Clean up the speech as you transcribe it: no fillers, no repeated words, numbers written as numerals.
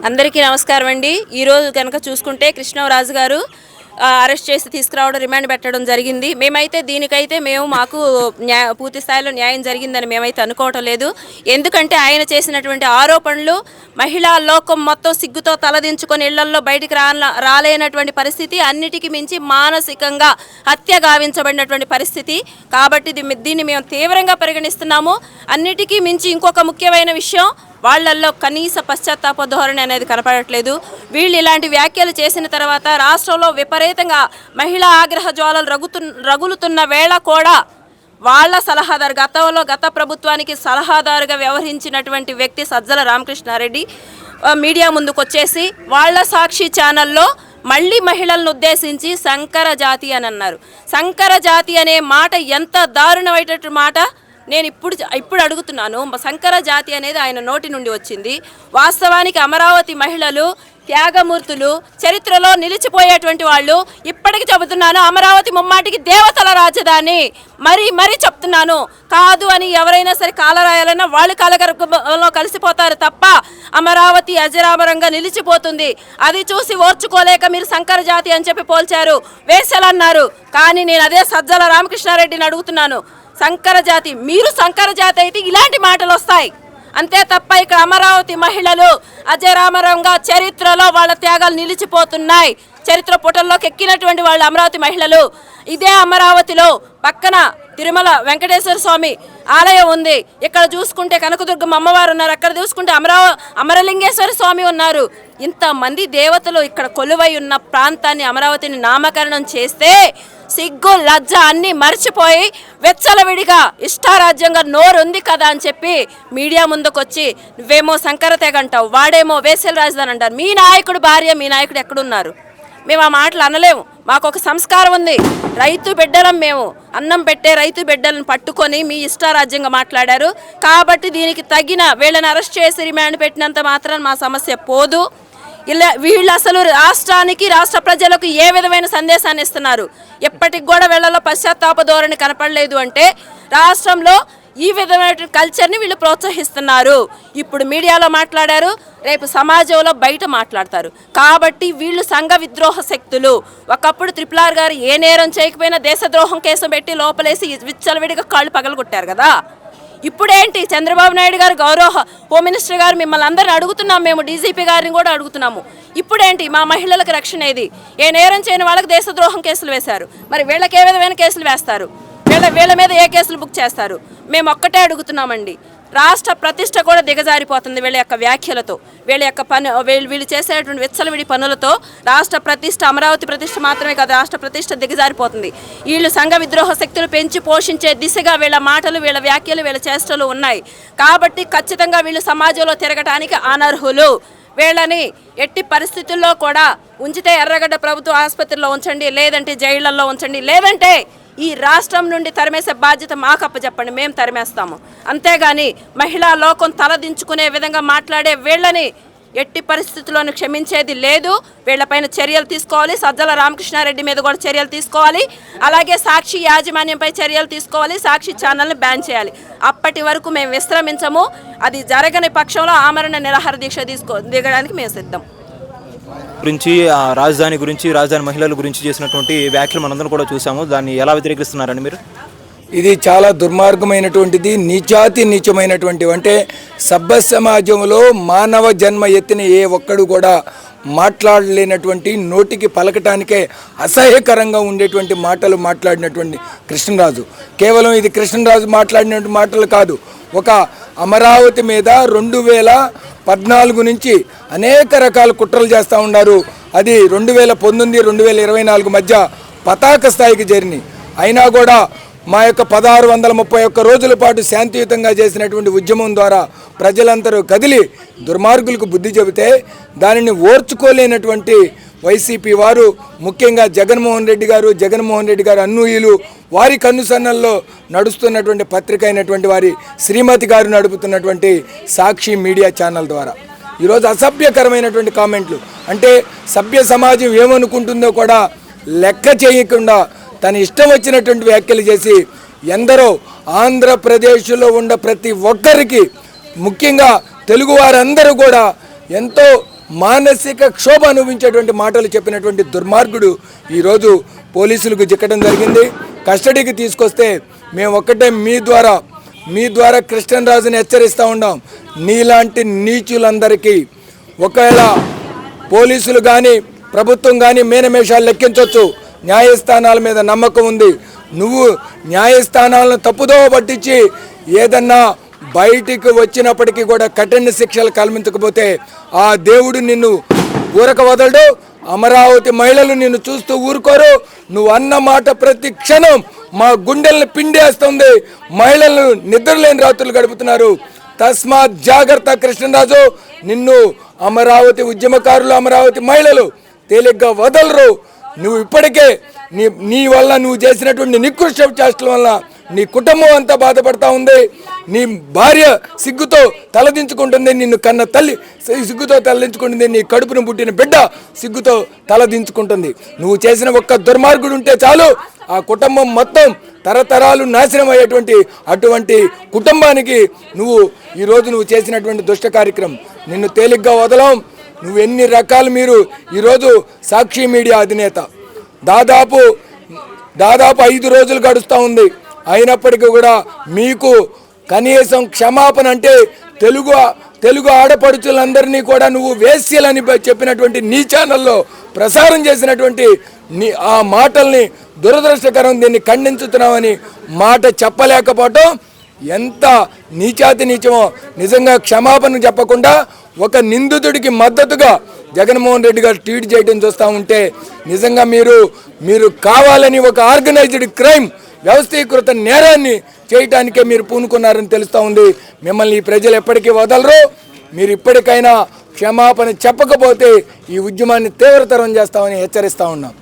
అందరికీ నమస్కారం అండి. ఈరోజు కనుక చూసుకుంటే కృష్ణరాజు గారు అరెస్ట్ చేసి తీసుకురావడం, రిమాండ్ పెట్టడం జరిగింది. మేమైతే దీనికైతే మాకు పూర్తి స్థాయిలో న్యాయం జరిగిందని మేమైతే అనుకోవటం లేదు. ఎందుకంటే ఆయన చేసినటువంటి ఆరోపణలు మహిళా లోకం మొత్తం సిగ్గుతో తలదించుకొని ఇళ్లల్లో బయటికి రాలేనటువంటి పరిస్థితి, అన్నిటికీ మించి మానసికంగా హత్య గావించబడినటువంటి పరిస్థితి. కాబట్టి దీన్ని మేము తీవ్రంగా పరిగణిస్తున్నాము. అన్నిటికీ మించి ఇంకొక ముఖ్యమైన విషయం, వాళ్లల్లో కనీస పశ్చాత్తాప ధోరణి అనేది కనపడట్లేదు. వీళ్ళు ఇలాంటి వ్యాఖ్యలు చేసిన తర్వాత రాష్ట్రంలో విపరీతంగా మహిళా ఆగ్రహ జ్వాలలు రగులుతున్న వేళ కూడా వాళ్ళ సలహాదారు, గత ప్రభుత్వానికి సలహాదారుగా వ్యవహరించినటువంటి వ్యక్తి సజ్జల రామకృష్ణారెడ్డి మీడియా ముందుకు వచ్చేసి వాళ్ళ సాక్షి ఛానల్లో మళ్ళీ మహిళలను ఉద్దేశించి సంకర జాతి అని అన్నారు. సంకర జాతి అనే మాట ఎంత దారుణమైనటువంటి మాట. నేను ఇప్పుడు అడుగుతున్నాను, సంకర జాతి అనేది ఆయన నోటి నుండి వచ్చింది. వాస్తవానికి అమరావతి మహిళలు త్యాగమూర్తులు, చరిత్రలో నిలిచిపోయేటువంటి వాళ్ళు. ఇప్పటికి చెబుతున్నాను, అమరావతి ముమ్మాటికి దేవతల రాజధాని. మరీ చెప్తున్నాను, కాదు అని ఎవరైనా సరే కాలరాయాలన్నా వాళ్ళు కాలగర్భంలో కలిసిపోతారు తప్ప అమరావతి అజరామరంగా నిలిచిపోతుంది. అది చూసి ఓర్చుకోలేక మీరు సంకర జాతి అని చెప్పి పోల్చారు, వేసలన్నారు. కానీ నేను అదే సజ్జల రామకృష్ణారెడ్డిని అడుగుతున్నాను, సంకర జాతి, మీరు సంకర జాతి అయితే ఇలాంటి మాటలు వస్తాయి అంతే తప్ప ఇక్కడ అమరావతి మహిళలు అజరామరంగా చరిత్రలో వాళ్ళ త్యాగాలు నిలిచిపోతున్నాయి. చరిత్ర పుటల్లోకి ఎక్కినటువంటి వాళ్ళు అమరావతి మహిళలు. ఇదే అమరావతిలో పక్కన తిరుమల వెంకటేశ్వర స్వామి ఆలయం ఉంది. ఇక్కడ చూసుకుంటే కనకదుర్గమ్మ అమ్మవారు ఉన్నారు. అక్కడ చూసుకుంటే అమరలింగేశ్వర స్వామి ఉన్నారు. ఇంతమంది దేవతలు ఇక్కడ కొలువై ఉన్న ప్రాంతాన్ని, అమరావతిని నామకరణం చేస్తే సిగ్గు లజ్జ అన్నీ మర్చిపోయి వెచ్చలవిడిగా ఇష్టారాజ్యంగా నోరుంది కదా అని చెప్పి మీడియా ముందుకొచ్చి నువ్వేమో సంకర తెగంటావు, వాడేమో వేసల రాజధాని అంటారు. మీ నాయకుడు భార్య, మీ నాయకుడు ఎక్కడున్నారు? మేము ఆ మాటలు అనలేము. మాకు ఒక సంస్కారం ఉంది. రైతు బిడ్డలం మేము. అన్నం పెట్టే రైతు బిడ్డలను పట్టుకొని మీ ఇష్టారాజ్యంగా మాట్లాడారు. కాబట్టి దీనికి తగిన వీళ్ళని అరెస్ట్ చేసి రిమాండ్ పెట్టినంత మాత్రం మా సమస్య పోదు. వీళ్ళు అసలు రాష్ట్రానికి, రాష్ట్ర ప్రజలకు ఏ విధమైన సందేశాన్ని ఇస్తున్నారు? ఎప్పటికి కూడా వీళ్ళలో పశ్చాత్తాప ధోరణి కనపడలేదు అంటే రాష్ట్రంలో ఈ విధమైన కల్చర్ని వీళ్ళు ప్రోత్సహిస్తున్నారు. ఇప్పుడు మీడియాలో మాట్లాడారు, రేపు సమాజంలో బయట మాట్లాడతారు. కాబట్టి వీళ్ళు సంఘ విద్రోహ శక్తులు. ఒకప్పుడు RRR గారు ఏ నేరం చేయకపోయినా దేశద్రోహం కేసు పెట్టి లోపలేసి విచ్చలవిడిగా కాళ్ళు పగలగొట్టారు కదా. ఇప్పుడేంటి, చంద్రబాబు నాయుడు గారు గౌరవ హోమ్ మినిస్టర్ గారు మిమ్మల్ని అందరిని అడుగుతున్నాం, మేము డీజీపీ గారిని కూడా అడుగుతున్నాము. ఇప్పుడేంటి, మా మహిళలకు రక్షణ ఏది? ఏ నేరం చేయని వాళ్ళకి దేశద్రోహం కేసులు వేశారు, మరి వీళ్ళకి ఏ విధమైన కేసులు వేస్తారు? వీళ్ళ మీద ఏ కేసులు బుక్ చేస్తారు? మేము ఒక్కటే అడుగుతున్నామండి, రాష్ట్ర ప్రతిష్ట కూడా దిగజారిపోతుంది వీళ్ళ యొక్క వ్యాఖ్యలతో, వీళ్ళ యొక్క వీళ్ళు చేసేటువంటి విచ్చలవిడి పనులతో. రాష్ట్ర ప్రతిష్ట, అమరావతి ప్రతిష్ట మాత్రమే కాదు, రాష్ట్ర ప్రతిష్ట దిగజారిపోతుంది. వీళ్ళు సంఘ విద్రోహ శక్తులు పెంచి పోషించే దిశగా వీళ్ళ మాటలు, వీళ్ళ వ్యాఖ్యలు, వీళ్ళ చేష్టలు ఉన్నాయి. కాబట్టి ఖచ్చితంగా వీళ్ళు సమాజంలో తిరగటానికి అనర్హులు. వీళ్ళని ఎట్టి పరిస్థితుల్లో కూడా ఉంచితే ఎర్రగడ్డ ప్రభుత్వ ఆసుపత్రిలో ఉంచండి, లేదంటే జైళ్లలో ఉంచండి, లేదంటే ఈ రాష్ట్రం నుండి తరిమేసే బాధ్యత మాకు అప్పచెప్పండి, మేము తరిమేస్తాము. అంతేగాని మహిళా లోకం తలదించుకునే విధంగా మాట్లాడే వీళ్ళని ఎట్టి పరిస్థితుల్లోనూ క్షమించేది లేదు. వీళ్ళపైన చర్యలు తీసుకోవాలి. సజ్జల రామకృష్ణారెడ్డి మీద కూడా చర్యలు తీసుకోవాలి. అలాగే సాక్షి యాజమాన్యంపై చర్యలు తీసుకోవాలి. సాక్షి ఛానల్ని బ్యాన్ చేయాలి. అప్పటి వరకు మేము విశ్రమించము. అది జరగని పక్షంలో ఆమరణ నిరాహార దీక్ష దిగడానికి మేము సిద్ధం. గురించి, రాజధాని గురించి, రాజధాని మహిళల గురించి చేసినటువంటి వ్యాఖ్యలు మనందరం కూడా చూసాము. దాన్ని ఎలా వ్యతిరేకిస్తున్నారండి మీరు? ఇది చాలా దుర్మార్గమైనటువంటిది, నీచమైనటువంటివి. అంటే సభ్య సమాజంలో మానవ జన్మ ఎత్తిన ఏ ఒక్కడు కూడా మాట్లాడలేనటువంటి, నోటికి పలకటానికే అసహ్యకరంగా ఉండేటువంటి మాటలు మాట్లాడినటువంటి కృష్ణరాజు. కేవలం ఇది కృష్ణరాజు మాట్లాడినటువంటి మాటలు కాదు. ఒక అమరావతి మీద 2014 నుంచి అనేక రకాల కుట్రలు చేస్తూ ఉన్నారు. అది 2019, 2024 మధ్య పతాక స్థాయికి చేరినాయి. అయినా కూడా మా యొక్క 1631 రోజుల పాటు శాంతియుతంగా చేసినటువంటి ఉద్యమం ద్వారా ప్రజలందరూ కదిలి దుర్మార్గులకు బుద్ధి చెబితే దానిని ఓర్చుకోలేనటువంటి వైసీపీ వారు, ముఖ్యంగా జగన్మోహన్ రెడ్డి గారు అన్నూయులు, వారి కన్నుసన్నల్లో నడుస్తున్నటువంటి పత్రిక అయినటువంటి వారి శ్రీమతి గారు నడుపుతున్నటువంటి సాక్షి మీడియా ఛానల్ ద్వారా ఈరోజు అసభ్యకరమైనటువంటి కామెంట్లు, అంటే సభ్య సమాజం ఏమనుకుంటుందో కూడా లెక్క చేయకుండా తన ఇష్టం వచ్చినటువంటి వ్యాఖ్యలు చేసి ఎందరో ఆంధ్రప్రదేశ్లో ఉన్న ప్రతి ఒక్కరికి, ముఖ్యంగా తెలుగు వారందరూ కూడా ఎంతో మానసిక క్షోభ అనుభవించేటువంటి మాటలు చెప్పినటువంటి దుర్మార్గుడు ఈరోజు పోలీసులకు చిక్కడం జరిగింది. కస్టడీకి తీసుకొస్తే మేము ఒక్కటే మీ ద్వారా కృష్ణరాజుని హెచ్చరిస్తూ ఉన్నాం. నీలాంటి నీచులందరికీ ఒకవేళ పోలీసులు కానీ ప్రభుత్వం కానీ మేనమేషాలు లెక్కించవచ్చు. న్యాయస్థానాల మీద నమ్మకం ఉంది. నువ్వు న్యాయస్థానాలను తప్పుదోవ పట్టించి ఏదన్నా బయటికి వచ్చినప్పటికీ కూడా కఠిన శిక్షలు కల్పించకపోతే ఆ దేవుడు నిన్ను ఊరక వదలడు. అమరావతి మహిళలు నిన్ను చూస్తూ ఊరుకోరు. నువ్వు అన్న మాట ప్రతి క్షణం మా గుండెల్ని పిండేస్తుంది. మహిళలు నిద్రలేని రాత్రులు గడుపుతున్నారు. తస్మాత్ జాగ్రత్త కృష్ణరాజు, నిన్ను అమరావతి ఉద్యమకారులు, అమరావతి మహిళలు తేలిగ్గా వదలరు. నువ్వు ఇప్పటికే నీ వల్ల నువ్వు చేసినటువంటి నికృష్ట చేష్టల వల్ల నీ కుటుంబం అంతా బాధపడతా ఉంది. నీ భార్య సిగ్గుతో తలదించుకుంటుంది. నిన్ను కన్న తల్లి సిగ్గుతో తలదించుకుంటుంది. నీ కడుపును పుట్టిన బిడ్డ సిగ్గుతో తలదించుకుంటుంది. నువ్వు చేసిన ఒక్క దుర్మార్గుడు ఉంటే చాలు, ఆ కుటుంబం మొత్తం తరతరాలు నాశనం అయ్యేటువంటి అటువంటి కుటుంబానికి నువ్వు చేసినటువంటి దుష్ట కార్యక్రమం నిన్ను తేలిగ్గా వదలం. నువ్వు ఎన్ని రకాలు మీరు ఈరోజు సాక్షి మీడియా అధినేత దాదాపు 5 రోజులు గడుస్తూ ఉంది. అయినప్పటికీ కూడా మీకు కనీసం క్షమాపణ అంటే తెలుగు ఆడపడుచులందరినీ కూడా నువ్వు వేశ్యలని చెప్పినటువంటి నీ ఛానల్లో ప్రసారం చేసినటువంటి ఆ మాటల్ని దురదృష్టకరం, దీన్ని ఖండించుతున్నామని మాట చెప్పలేకపోవటం ఎంత నీచాతి నీచమో. నిజంగా క్షమాపణ చెప్పకుండా ఒక నిందితుడికి మద్దతుగా జగన్మోహన్ రెడ్డి గారు ట్వీట్ చేయడం చూస్తూ ఉంటే నిజంగా మీరు కావాలని ఒక ఆర్గనైజ్డ్ క్రైమ్, వ్యవస్థీకృత నేరాన్ని చేయటానికే మీరు పూనుకున్నారని తెలుస్తూ ఉంది. మిమ్మల్ని ఈ ప్రజలు ఎప్పటికీ వదలరు. మీరు ఇప్పటికైనా క్షమాపణ చెప్పకపోతే ఈ ఉద్యమాన్ని తీవ్రతరం చేస్తామని హెచ్చరిస్తూ ఉన్నాం.